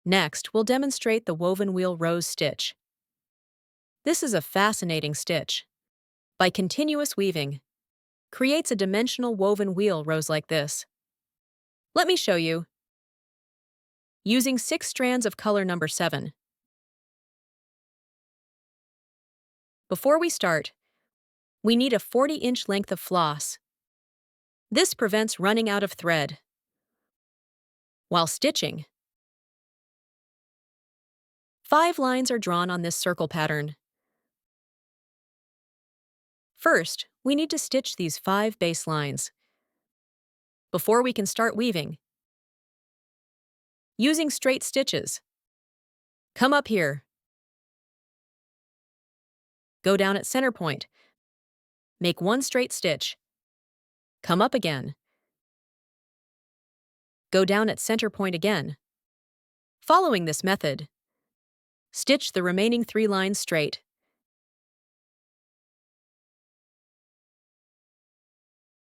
Next, we'll demonstrate the woven wheel rose stitch. This is a fascinating stitch. By continuous weaving, creates a dimensional woven wheel rose like this. Let me show you. Using 6 strands of color number 7. Before we start, we need a 40-inch length of floss. This prevents running out of thread. While stitching, 5 lines are drawn on this circle pattern. First, we need to stitch these 5 base lines. Before we can start weaving, using straight stitches, come up here. Go down at center point. Make 1 straight stitch. Come up again. Go down at center point again. Following this method, stitch the remaining 3 lines straight.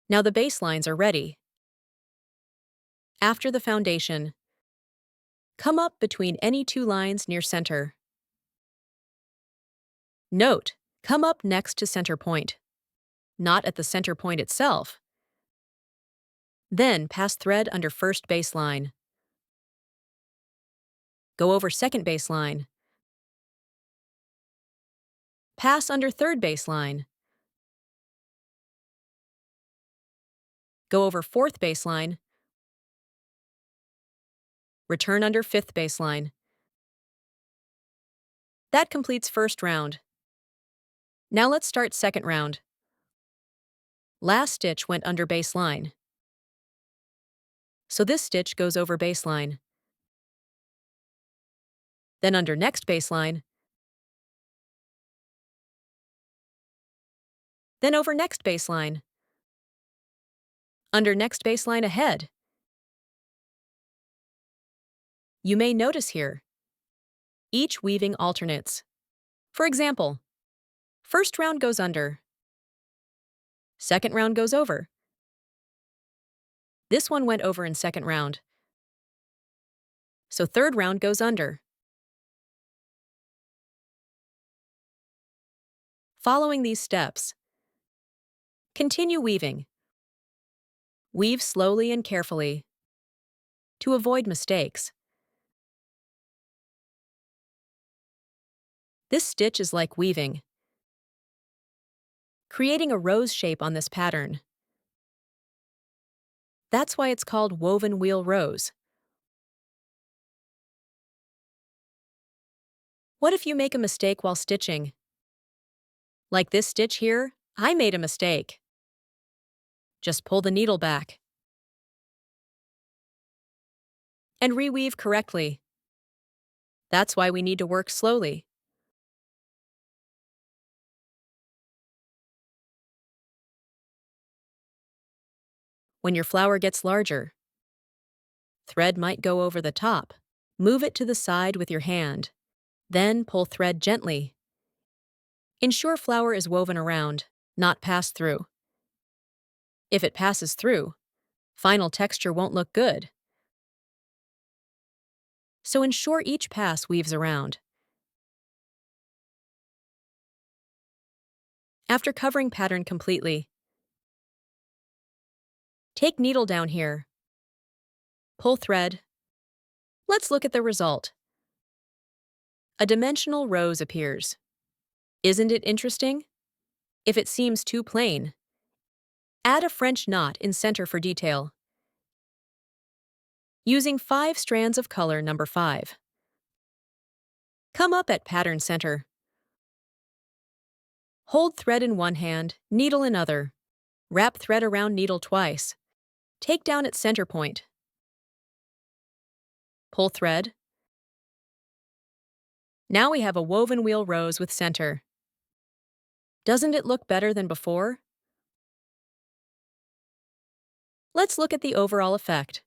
Now the base lines are ready. After the foundation, come up between any 2 lines near center. Note, come up next to center point, not at the center point itself. Then pass thread under first baseline. Go over second baseline. Pass under third baseline. Go over fourth baseline. Return under fifth baseline. That completes first round. Now let's start second round. Last stitch went under baseline, so this stitch goes over baseline. Then under next baseline. Then over next baseline. Under next baseline ahead. You may notice here, each weaving alternates. For example, first round goes under. Second round goes over. This one went over in second round. So third round goes under. Following these steps, continue weaving. Weave slowly and carefully to avoid mistakes. This stitch is like weaving, creating a rose shape on this pattern. That's why it's called woven wheel rose. What if you make a mistake while stitching? Like this stitch here, I made a mistake. Just pull the needle back and reweave correctly. That's why we need to work slowly. When your flower gets larger, thread might go over the top. Move it to the side with your hand. Then pull thread gently. Ensure flower is woven around, not passed through. If it passes through, final texture won't look good. So ensure each pass weaves around. After covering pattern completely, take needle down here. Pull thread. Let's look at the result. A dimensional rose appears. Isn't it interesting? If it seems too plain, add a French knot in center for detail. Using 5 strands of color number 5. Come up at pattern center. Hold thread in one hand, needle in other. Wrap thread around needle twice. Take down at center point. Pull thread. Now we have a woven wheel rose with center. Doesn't it look better than before? Let's look at the overall effect.